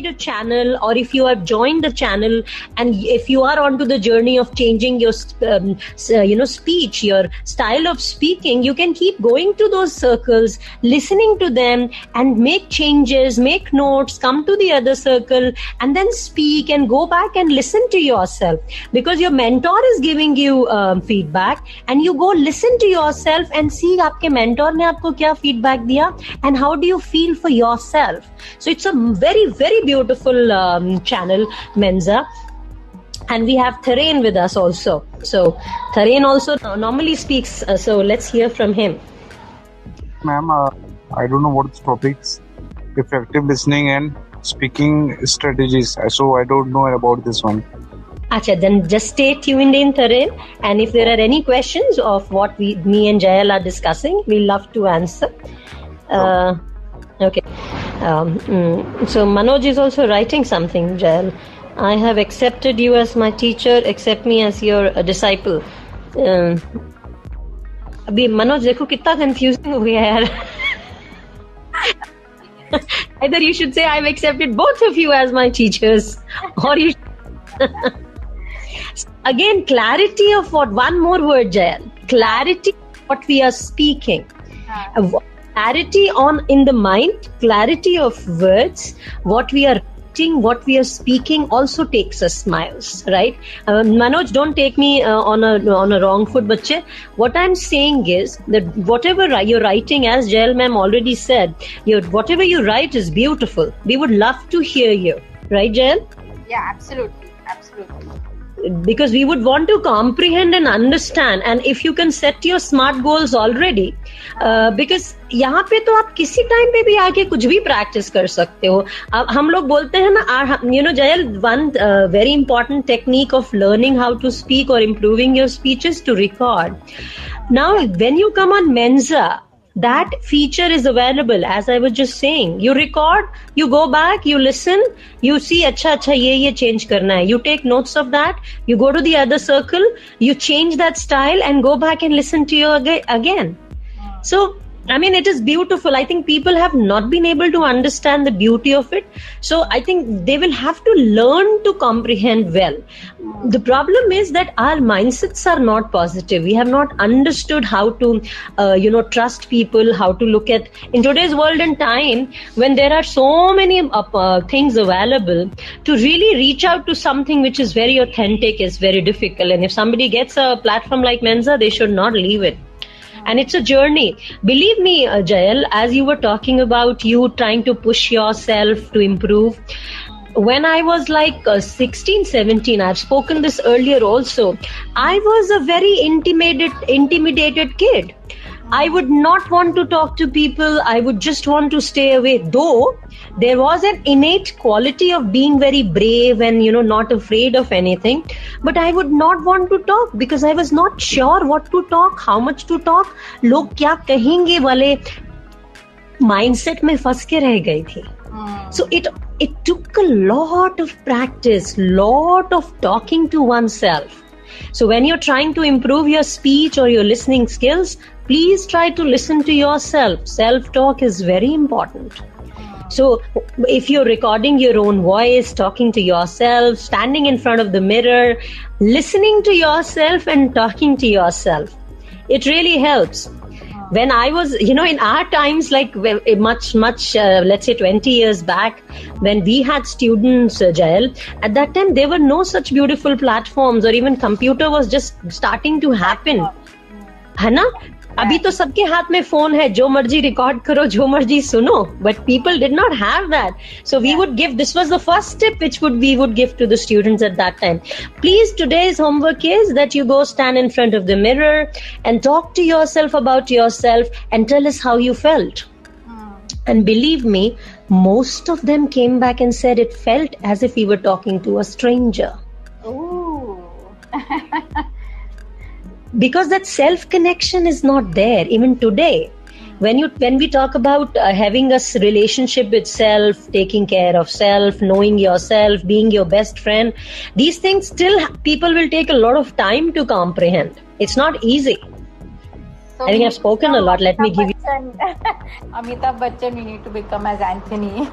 a channel, or if you have joined the channel, and if you are onto the journey of changing your speech, your style of speaking, you can keep going to those circles, listening to them, and make changes, make notes, come to the other circle, and then speak and go back and listen to yourself, because your mentor is giving you feedback, and you go listen to yourself and see आपके mentor ने आपको क्या feedback दिया, and how do you feel for yourself. So it's a very, very beautiful channel, Menza. And we have Tharain with us also. So Tharain also normally speaks, so let's hear from him. Ma'am, I don't know what's topics, effective listening and speaking strategies. So I don't know about this one. Acha, then just stay tuned in, Tharain. And if there are any questions of what me and Jayal are discussing, we'll love to answer. Okay. So Manoj is also writing something, Jayal. I have accepted you as my teacher, accept me as your disciple. अभी मनोज देखो कितना confusing हो गया यार. Either you should say I've accepted both of you as my teachers, or you again, clarity of what, one more word, Jayal, clarity what we are speaking, clarity in the mind, clarity of words, what we are writing, what we are speaking also takes us smiles, right? Manoj, don't take me on a wrong foot, bache. What I'm saying is that whatever you're writing, as Jayal ma'am already said, whatever you write is beautiful. We would love to hear you, right, Jayal? Yeah, absolutely. Because we would want to comprehend and understand, and if you can set your smart goals already, because यहाँ पे तो आप किसी time पे भी आके कुछ भी प्रैक्टिस कर सकते हो. अब हम लोग बोलते हैं ना, Jayal, one very important technique of learning how to speak or improving your speech is to record. Now, when you come on Menza, that feature is available. As I was just saying, you record, you go back, you listen, you see, अच्छा ये change करना है. You take notes of that, you go to the other circle, you change that style and go back and listen to you again. So, I mean, it is beautiful. I think people have not been able to understand the beauty of it. So I think they will have to learn to comprehend well. The problem is that our mindsets are not positive. We have not understood how to, trust people, how to look at, in today's world and time, when there are so many things available, to really reach out to something which is very authentic is very difficult. And if somebody gets a platform like Menza, they should not leave it. And it's a journey. Believe me, Jayal, as you were talking about you trying to push yourself to improve, when I was like 16, 17, I've spoken this earlier also, I was a very intimidated kid. I would not want to talk to people. I would just want to stay away. Though there was an innate quality of being very brave and, not afraid of anything. But I would not want to talk because I was not sure what to talk, how much to talk. लोग क्या कहेंगे वाले mindset में फंस के रह गई थी. So it took a lot of practice, lot of talking to oneself. So when you're trying to improve your speech or your listening skills, please try to listen to yourself. Self-talk is very important. So if you're recording your own voice, talking to yourself, standing in front of the mirror, listening to yourself and talking to yourself, it really helps. When I was, in our times, like much, let's say 20 years back, when we had students, Jayal, at that time, there were no such beautiful platforms, or even computer was just starting to happen. है ना? अभी तो सबके हाथ में phone है, जो मर्जी रिकॉर्ड करो, जो मर्जी सुनो. But people did not have that. So we would give, this was the first tip which we would give to the students at that time. Please, today's homework is that you go stand in front of the mirror and talk to yourself about yourself and tell us how you felt. And believe me, most of them came back and said it felt as if we were talking to a stranger. Ooh. Because that self-connection is not there even today. When we talk about having a relationship with self, taking care of self, knowing yourself, being your best friend, these things still people will take a lot of time to comprehend. It's not easy. So I think I've spoken a lot. Let me give you... Amitabh Bachchan, we need to become as Anthony.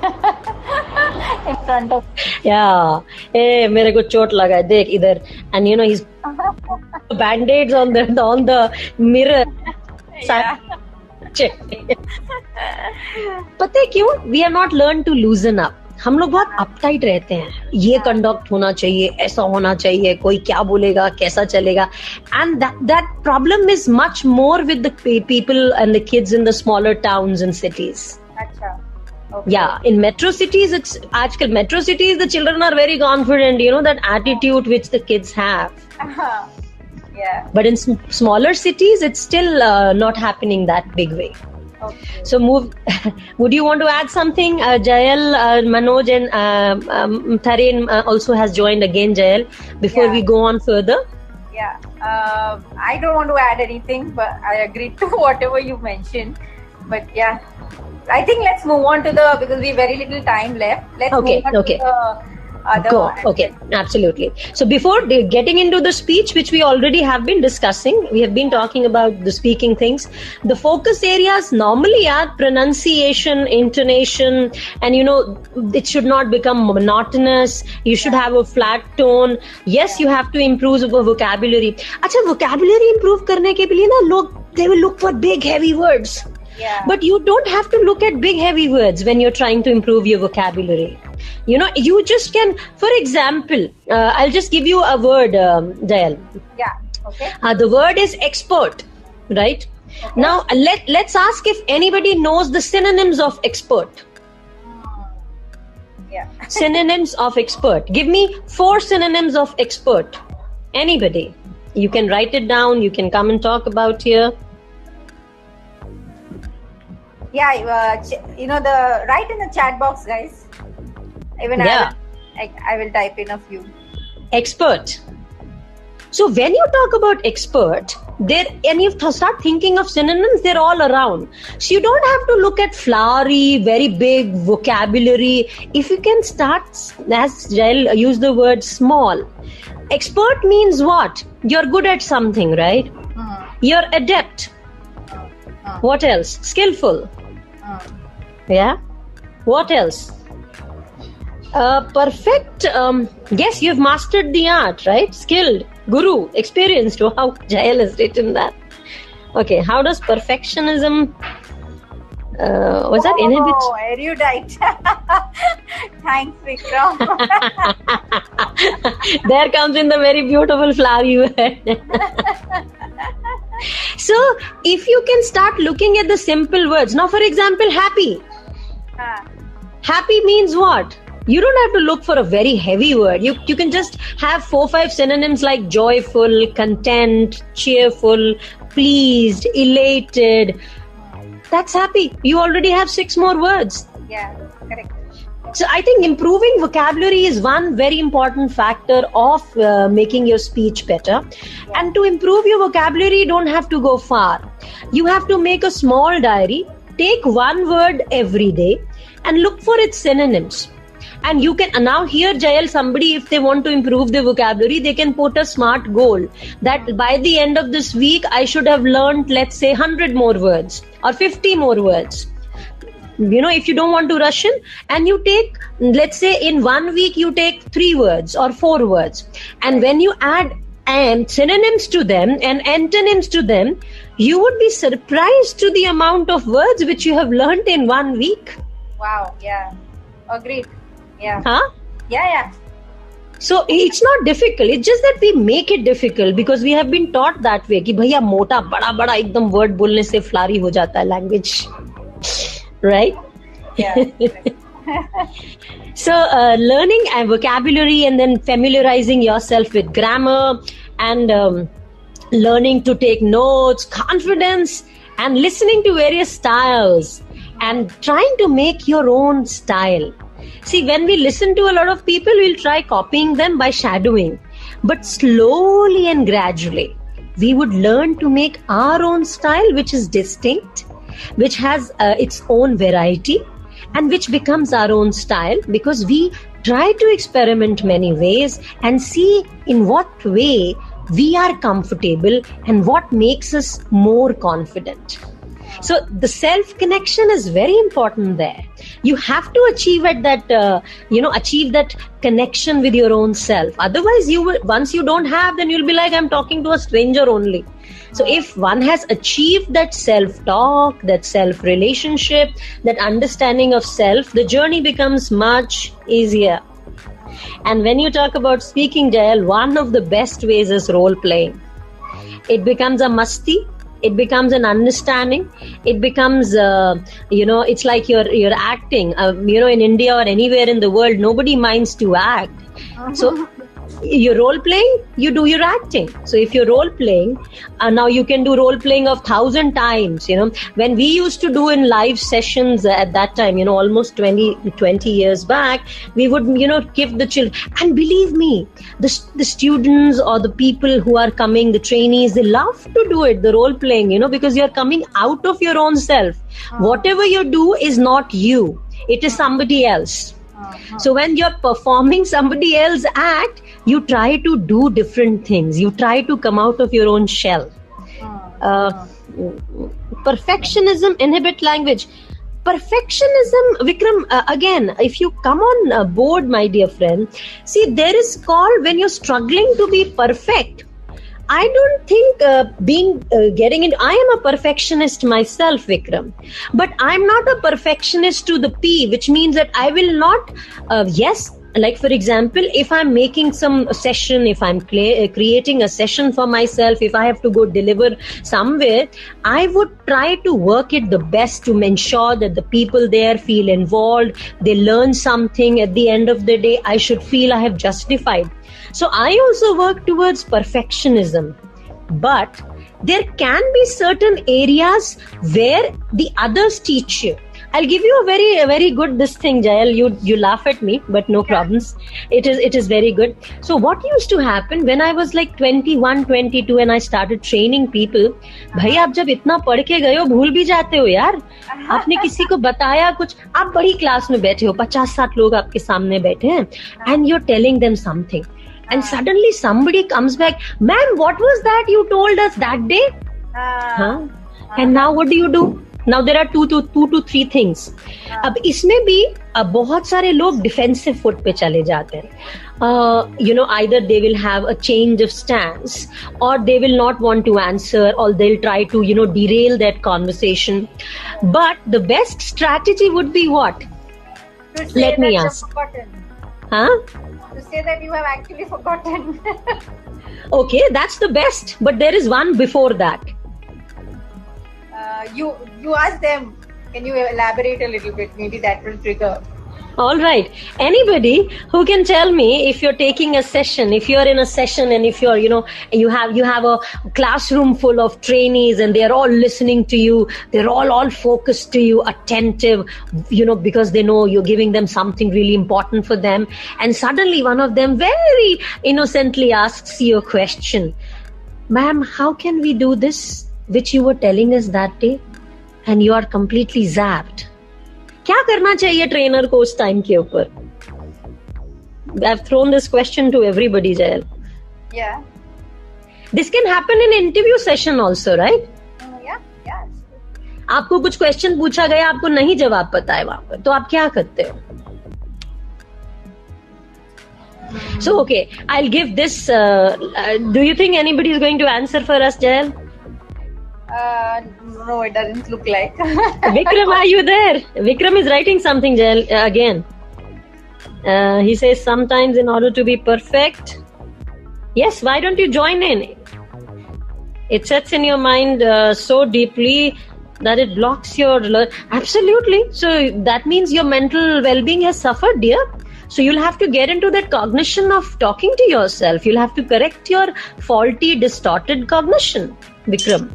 in front of. Yeah. Hey, मेरे को चोट लगा है, देख इधर. And you know he's band-aids on the mirror. Yeah. पता है क्यों? We have not learned to loosen up. हम लोग बहुत अपटाइट रहते हैं. ये कंडक्ट होना चाहिए, ऐसा होना चाहिए, कोई क्या बोलेगा, कैसा चलेगा. And that problem is much more with the people and the kids in the smaller towns and cities. Acha. Okay. Yeah, in metro cities, aajkal metro cities, the children are very confident, you know, that attitude which the kids have. Yeah. But in smaller cities, it's still not happening that big way. Okay. So would you want to add something? Jael, Manoj and Thareen also has joined again, Jael, before we go on further. Yeah. I don't want to add anything, but I agree to whatever you mentioned. But yeah, I think let's move on to because we have very little time left. Let's move on to the other one. Okay, absolutely. So before getting into the speech, which we already have been discussing, we have been talking about the speaking things. The focus areas normally are pronunciation, intonation, and you know, it should not become monotonous. You should have a flat tone. Yes, you have to improve vocabulary. अच्छा, vocabulary improve करने के लिए ना लोग, they will look for big heavy words. Yeah. But you don't have to look at big heavy words when you're trying to improve your vocabulary. You know, you just can, for example, I'll just give you a word, Jael. Yeah, okay. The word is expert, right? Okay. Now, let's ask if anybody knows the synonyms of expert. Yeah. Synonyms of expert. Give me 4 synonyms of expert. Anybody. You can write it down. You can come and talk about here. Yeah, write in the chat box, guys. Even I will type in a few. Expert. So when you talk about expert, and you start thinking of synonyms, they're all around. So you don't have to look at flowery, very big vocabulary. If you can start, as Jael used the word small. Expert means what? You're good at something, right? You're adept. What else? Skillful. Yeah. What else? Perfect. Yes, you've mastered the art, right? Skilled, guru, experienced. Wow, Jael has written that. Okay, how does perfectionism? Was that inhibit? Oh, erudite. Thanks, Vikram. There comes in the very beautiful flowery word. So, if you can start looking at the simple words. Now, for example, happy. Happy means what? You don't have to look for a very heavy word. You can just have 4-5 synonyms like joyful, content, cheerful, pleased, elated. That's happy. You already have 6 more words. Yeah, correct. So I think improving vocabulary is one very important factor of making your speech better. Yeah. And to improve your vocabulary, you don't have to go far. You have to make a small diary, take 1 word every day and look for its synonyms. And you can, now here, Jael, somebody, if they want to improve their vocabulary, they can put a smart goal that by the end of this week, I should have learned, let's say, 100 more words or 50 more words. You know, if you don't want to rush in, and you take, let's say in 1 week, you take 3 words or 4 words. And when you add synonyms to them and antonyms to them, you would be surprised to the amount of words which you have learned in 1 week. Wow, yeah. Agreed. Yeah. Huh? Yeah. So it's not difficult. It's just that we make it difficult because we have been taught that way कि भैया मोटा बड़ा एकदम word बोलने से फ्लारी हो जाता है language, right? Yeah. So learning and vocabulary and then familiarizing yourself with grammar and learning to take notes, confidence, and listening to various styles and trying to make your own style. See, when we listen to a lot of people, we'll try copying them by shadowing. But slowly and gradually, we would learn to make our own style, which is distinct, which has its own variety, and which becomes our own style because we try to experiment many ways and see in what way we are comfortable and what makes us more confident. So the self-connection is very important there. You have to achieve at that, achieve that connection with your own self. Otherwise, once you don't have, then you'll be like, I'm talking to a stranger only. So if one has achieved that self-talk, that self-relationship, that understanding of self, the journey becomes much easier. And when you talk about speaking, Jayal, one of the best ways is role-playing. It becomes a masti. It becomes an understanding. It becomes, it's like you're acting. In India or anywhere in the world, nobody minds to act. So you're role playing, you do your acting. So if you're role playing, now you can do role playing of 1,000 times. When we used to do in live sessions at that time, almost 20 years back, we would, give the children. And believe me, the students or the people who are coming, the trainees, they love to do it, the role playing, because you're coming out of your own self. Whatever you do is not you. It is somebody else. So when you're performing somebody else's act, you try to do different things. You try to come out of your own shell. Perfectionism inhibit language. Perfectionism, Vikram, again, if you come on board, my dear friend, see, there is called when you're struggling to be perfect. I don't think getting into. I am a perfectionist myself, Vikram, but I'm not a perfectionist to the P, which means that I will not. Like for example, if I'm making some session, if I'm creating a session for myself, if I have to go deliver somewhere, I would try to work it the best to ensure that the people there feel involved, they learn something. At the end of the day, I should feel I have justified. So I also work towards perfectionism, but there can be certain areas where the others teach you. I'll give you a very good this thing, Jayal. You laugh at me, but no problems. It is very good. So what used to happen when I was like 21, 22 and I started training people, भाई आप जब इतना पढ़ के गए हो भूल भी जाते हो यार. आपने किसी को बताया कुछ, आप बड़ी क्लास में बैठे हो, 50-60 लोग आपके सामने बैठे हैं, and you're telling them something. And suddenly somebody comes back, ma'am, what was that you told us that day? And now what do? Now there are two to three things. अब इसमें भी बहुत सारे लोग defensive foot पे चले जाते हैं. Either they will have a change of stance, or they will not want to answer, or they'll try to derail that conversation. But the best strategy would be what? Let me ask. To say that you have actually forgotten. Okay, that's the best. But there is one before that. You ask them, can you elaborate a little bit? Maybe that will trigger. All right. Anybody who can tell me, if you're taking a session, if you're in a session and if you're, you have a classroom full of trainees and they're all listening to you, they're all focused to you, attentive, because they know you're giving them something really important for them. And suddenly one of them very innocently asks you a question. Ma'am, how can we do this, which you were telling us that day? And you are completely zapped. क्या करना चाहिए trainer को उस time के ऊपर? I've thrown this question to everybody, Jayal. Yeah. This can happen in interview session also, right? Yeah. आपको कुछ question पूछा गया, आपको नहीं जवाब पता है वहां पर, तो आप क्या करते हो? So, okay, I'll give this. Do you think anybody is going to answer for us, Jayal? No, it doesn't look like. Vikram, are you there? Vikram is writing something, Jayal, again. He says, sometimes in order to be perfect. Yes, why don't you join in? It sets in your mind so deeply that it blocks your... Absolutely. So that means your mental well-being has suffered, dear. So you'll have to get into that cognition of talking to yourself. You'll have to correct your faulty, distorted cognition, Vikram.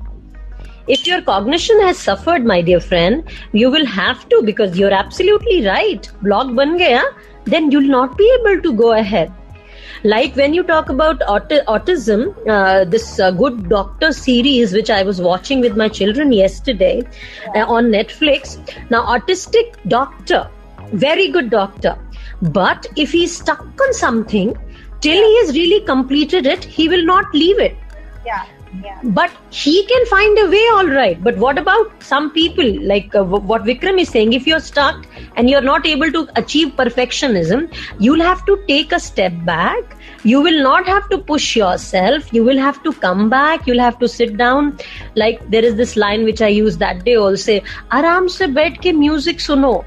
If your cognition has suffered, my dear friend, you will have to, because you're absolutely right. Block ban gaya, then you'll not be able to go ahead. Like when you talk about autism, this Good Doctor series, which I was watching with my children yesterday on Netflix. Now, autistic doctor, very good doctor. But if he's stuck on something, till he has really completed it, he will not leave it. Yeah. But he can find a way, all right. But what about some people, like what Vikram is saying, if you're stuck and you're not able to achieve perfectionism, you'll have to take a step back. You will not have to push yourself. You will have to come back. You'll have to sit down. Like there is this line which I used that day also, आराम से बैठ के music सुनो,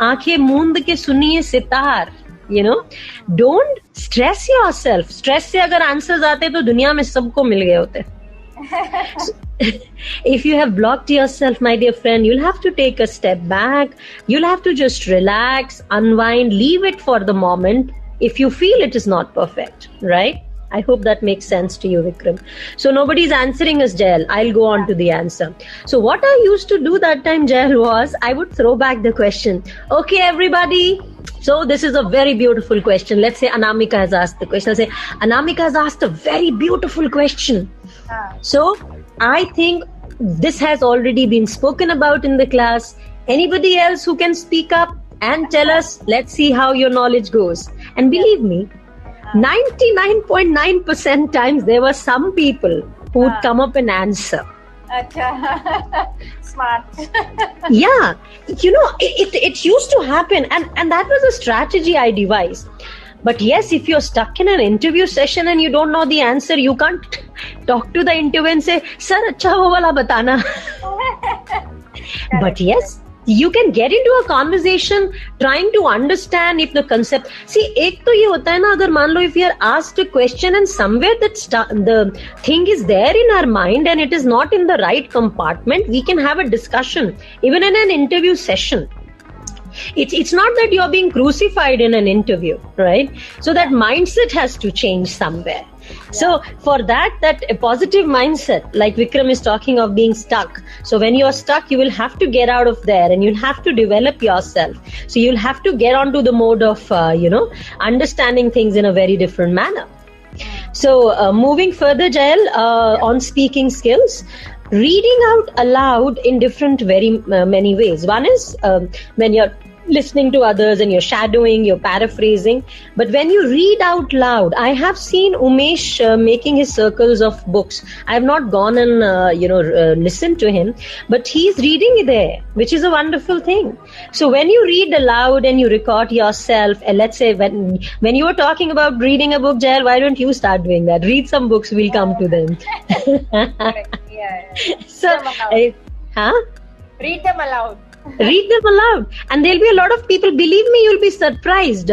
आंखें मूंद के सुनिए sitar. You know, don't stress yourself. Stress से अगर answers आते तो दुनिया में सबको मिल गए होते. If you have blocked yourself, my dear friend, you'll have to take a step back. You'll have to just relax, unwind, leave it for the moment. If you feel it is not perfect, right? I hope that makes sense to you, Vikram. So nobody's answering us, Jael. I'll go on to the answer. So what I used to do that time, Jael, was I would throw back the question. Okay, everybody. So this is a very beautiful question. Let's say Anamika has asked the question. I'll say, Anamika has asked a very beautiful question. So I think this has already been spoken about in the class. Anybody else who can speak up and tell us, let's see how your knowledge goes. And believe me, 99.9% times there were some people who would come up and answer. Smart. Yeah, you know, it used to happen, and that was a strategy I devised. But yes, if you're stuck in an interview session and you don't know the answer, you can't talk to the interviewer and say, "Sir, acha wo wala batana." But yes, you can get into a conversation trying to understand if the concept. See, एक तो ये होता है ना, अगर मान लो if you are asked a question and somewhere that the thing is there in our mind and it is not in the right compartment, we can have a discussion even in an interview session. It's not that you're being crucified in an interview, right? So that mindset has to change somewhere. So for that a positive mindset, like Vikram is talking of being stuck. So when you're stuck, you will have to get out of there and you'll have to develop yourself. So you'll have to get onto the mode of, understanding things in a very different manner. So moving further, Jael, on speaking skills, reading out aloud in different very many ways. One is when you're listening to others and you're shadowing, you're paraphrasing. But when you read out loud, I have seen Umesh making his circles of books. I have not gone and listened to him, but he's reading there, which is a wonderful thing. So when you read aloud and you record yourself, and let's say when you were talking about reading a book, Jael, why don't you start doing that? Read some books, we'll come to them. So, read them aloud. Read them aloud, and there'll be a lot of people, believe me, you'll be surprised.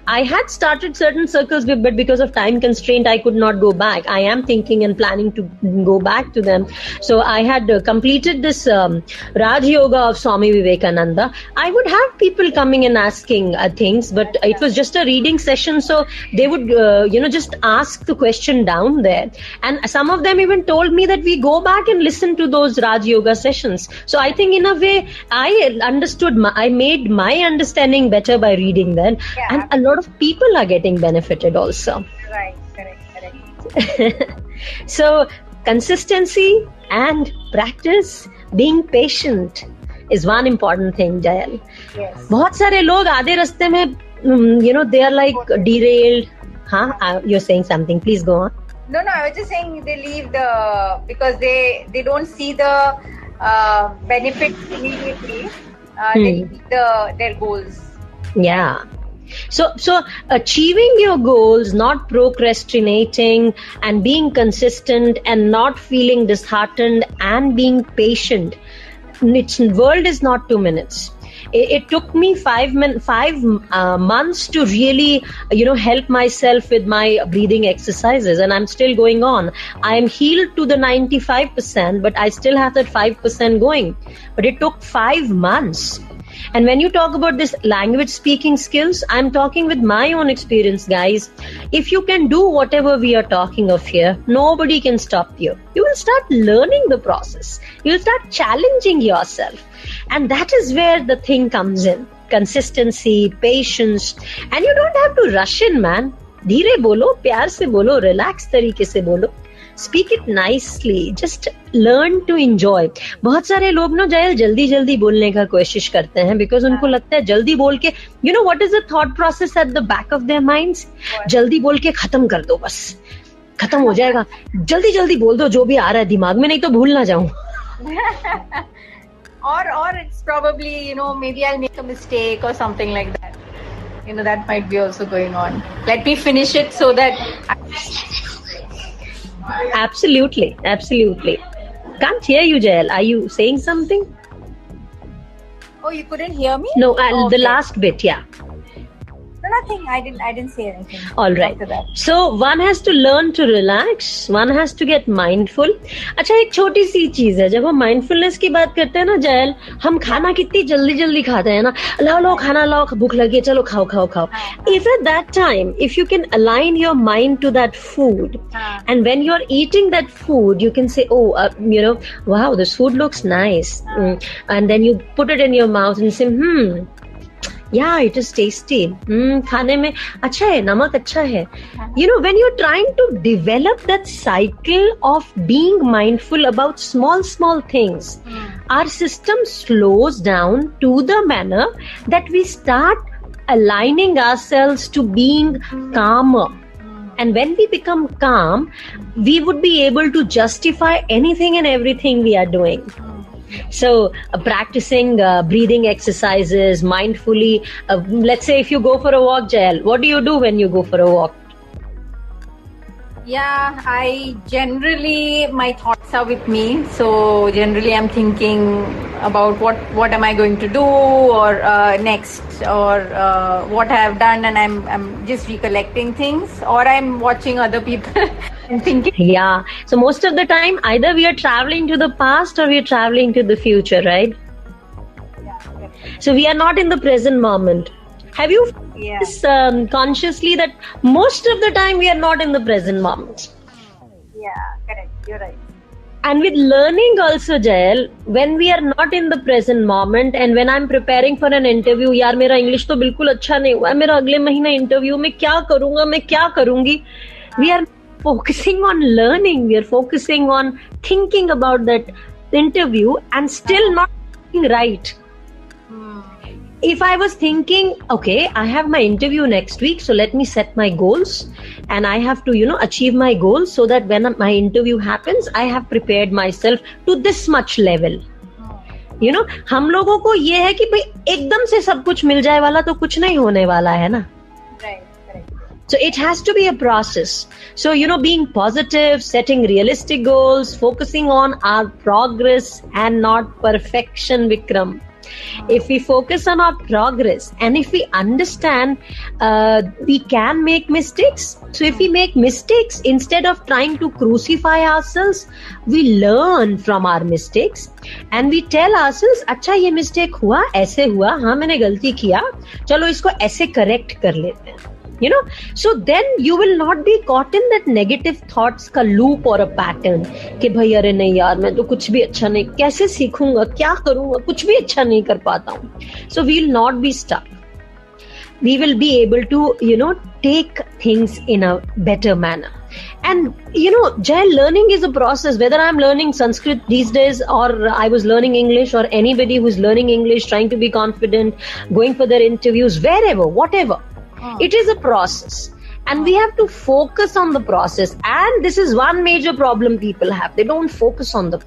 I had started certain circles, but because of time constraint I could not go back. I am thinking and planning to go back to them. So I had completed this Raj Yoga of Swami Vivekananda. I would have people coming and asking things, but it was just a reading session, so they would just ask the question down there, and some of them even told me that we go back and listen to those Raj Yoga sessions. So I think in a way I made my understanding better by reading them, and a lot of people are getting benefited also. Right, correct. So consistency and practice, being patient is one important thing, Jael. Yes. बहुत सारे लोग आधे रास्ते में, they are like derailed. You're saying something, please go on. No, I was just saying they leave because they don't see the benefits immediately. They leave their goals. Yeah. So achieving your goals, not procrastinating, and being consistent and not feeling disheartened and being patient. World is not 2 minutes. It took me 5 months to really, help myself with my breathing exercises, and I'm still going on. I am healed to the 95%, but I still have that 5% going. But it took 5 months. And when you talk about this language speaking skills, I'm talking with my own experience, guys. If you can do whatever we are talking of here, nobody can stop you. You will start learning the process. You will start challenging yourself. And that is where the thing comes in. Consistency, patience. And you don't have to rush in, man. धीरे बोलो, प्यार से बोलो, relax तरीके से बोलो. Speak it nicely. Just learn to enjoy. बहुत सारे लोग ना जायल जल्दी बोलने का कोशिश करते हैं because उनको लगता है जल्दी बोल के, what is the thought process at the back of their minds? जल्दी बोल के खत्म कर दो बस. खत्म हो जाएगा, जल्दी जल्दी बोल दो जो भी आ रहा है दिमाग में, नहीं तो भूल ना जाऊं. or it's probably, maybe I'll make a mistake or something like that. That might be also going on. Let me finish it so that Absolutely. Can't hear you, Jael. Are you saying something? Oh, you couldn't hear me? No, the last bit, yeah. No, nothing. I didn't say anything. All right. So one has to learn to relax. One has to get mindful. अच्छा, एक छोटी सी चीज है, जब हम mindfulness की बात करते हैं ना जायल, हम खाना कितनी जल्दी खाते हैं ना, लो खाना लाओ, भूख लगी है, चलो खाओ. If at that time, if you can align your mind to that food, and when you're eating that food, you can say, wow, this food looks nice, and then you put it in your mouth and say, yeah, it is tasty. खाने में अच्छा है, नमक अच्छा है. When you're trying to develop that cycle of being mindful about small things, our system slows down to the manner that we start aligning ourselves to being calmer. And when we become calm, we would be able to justify anything and everything we are doing. So practicing breathing exercises mindfully. Let's say if you go for a walk, Jael, what do you do when you go for a walk? Yeah, I generally, my thoughts are with me. So generally I'm thinking about what am I going to do or next, or what I have done, and I'm just recollecting things, or I'm watching other people and thinking. Yeah. So most of the time, either we are traveling to the past or we are traveling to the future, right? Yeah. So we are not in the present moment. Have you consciously that most of the time we are not in the present moment? Yeah, correct. You're right. And with learning also, Jael, when we are not in the present moment, and when I'm preparing for an interview, यार मेरा English तो बिल्कुल अच्छा नहीं हुआ, मेरा अगले महीने इंटरव्यू में क्या करूंगा, मैं क्या करूंगी, we are focusing on learning, we are focusing on thinking about that interview and still not thinking right. If I was thinking, okay, I have my interview next week, so let me set my goals and I have to, achieve my goals so that when my interview happens, I have prepared myself to this much level. हम लोगों को ये है कि भाई एकदम से सब कुछ मिल जाए वाला तो कुछ नहीं होने वाला है ना. So it has to be a process. So, being positive, setting realistic goals, focusing on our progress and not perfection, Vikram. If we focus on our progress and if we understand we can make mistakes. So if we make mistakes, instead of trying to crucify ourselves, we learn from our mistakes and we tell ourselves, अच्छा ये mistake हुआ, ऐसे हुआ, हाँ मैंने गलती किया, चलो इसको ऐसे correct कर लेते हैं. So then you will not be caught in that negative thoughts का loop or a pattern कि भाई अरे नहीं यार मैं तो कुछ भी अच्छा नहीं, कैसे सीखूंगा, क्या करूंगा, कुछ भी अच्छा नहीं कर पाता हूँ. So we will not be stuck. We will be able to, take things in a better manner. And, Jael, learning is a process. Whether I'm learning Sanskrit these days or I was learning English, or anybody who's learning English, trying to be confident, going for their interviews, wherever, whatever. It is a process and we have to focus on the process. And this is one major problem people have. They don't focus on the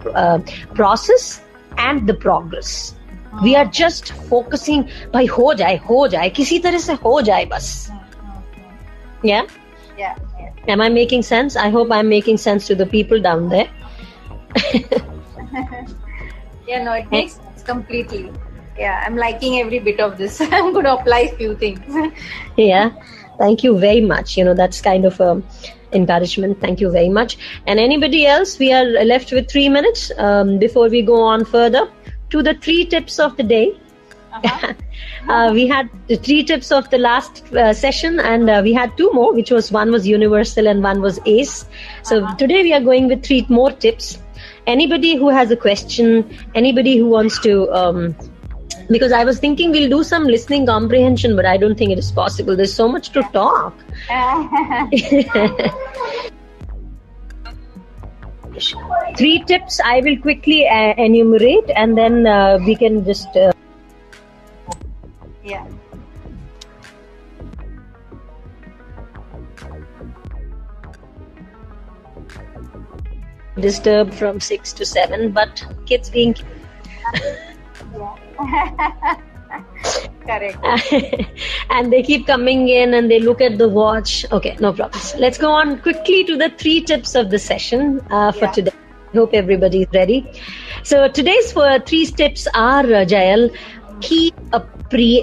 process and the progress. We are just focusing, bhai ho jaye, kisi tarah se ho jaye bas. Yeah? Yeah. Am I making sense? I hope I'm making sense to the people down there. Yeah, no, it makes sense completely. Yeah, I'm liking every bit of this. I'm going to apply a few things. Yeah, thank you very much. That's kind of encouragement. Thank you very much. And anybody else? We are left with 3 minutes before we go on further to the 3 tips of the day. We had the 3 tips of the last session, and we had 2 more, which was one was universal and one was ACE. So today we are going with 3 more tips. Anybody who has a question, anybody who wants to... because I was thinking we'll do some listening comprehension, but I don't think it is possible. There's so much to talk. 3 tips I will quickly enumerate, and then we can just... Yeah. disturbed from 6 to 7, but kids being correct. and they keep coming in and they look at the watch. Okay, no problem. Let's go on quickly to the 3 tips of the session for today. I hope everybody is ready. So today's 3 tips are, Jael, keep a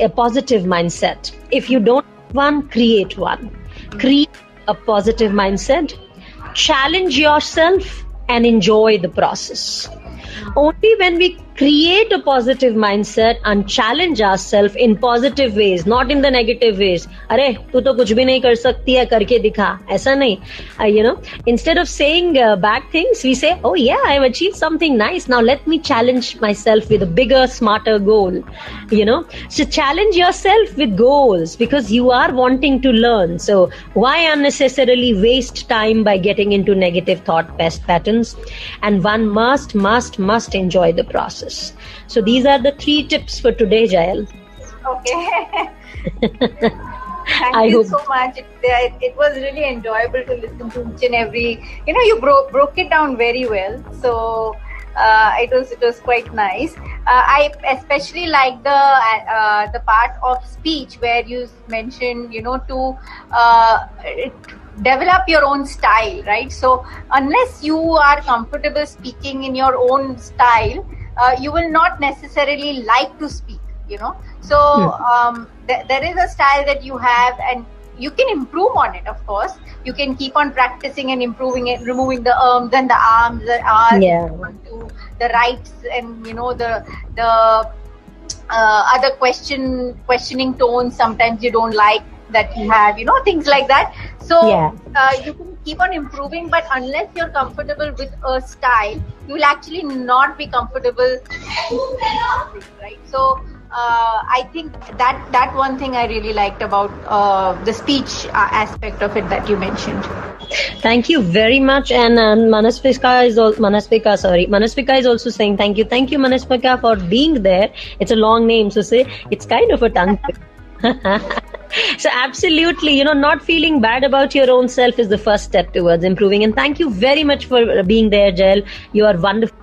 positive mindset. If you don't have one, create one. Create a positive mindset, challenge yourself, and enjoy the process. Only when we create a positive mindset and challenge ourselves in positive ways, not in the negative ways. अरे तू तो कुछ भी नहीं कर सकती है, करके दिखा. ऐसा नहीं. Instead of saying bad things, we say, oh yeah, I've achieved something nice. Now let me challenge myself with a bigger, smarter goal. So challenge yourself with goals because you are wanting to learn. So why unnecessarily waste time by getting into negative thought patterns? And one must enjoy the process. So these are the 3 tips for today, Jael. Okay. Thank you so much. It was really enjoyable to listen to each and every. You broke it down very well. So it was quite nice. I especially like the part of speech where you mentioned, to develop your own style, right? So unless you are comfortable speaking in your own style, you will not necessarily like to speak, So there is a style that you have, and you can improve on it. Of course, you can keep on practicing and improving it, removing the and the arms, the R's, to the rights, and the other questioning tones. Sometimes you don't like that you have, things like that. So you can keep on improving, but unless you're comfortable with a style, you will actually not be comfortable, right? So I think that one thing I really liked about the speech aspect of it that you mentioned. Thank you very much. And Manaspika is also saying thank you. Thank you, Manaspika, for being there. It's a long name, so say it's kind of a tongue twister. So absolutely, not feeling bad about your own self is the first step towards improving. And thank you very much for being there, Jael. You are wonderful.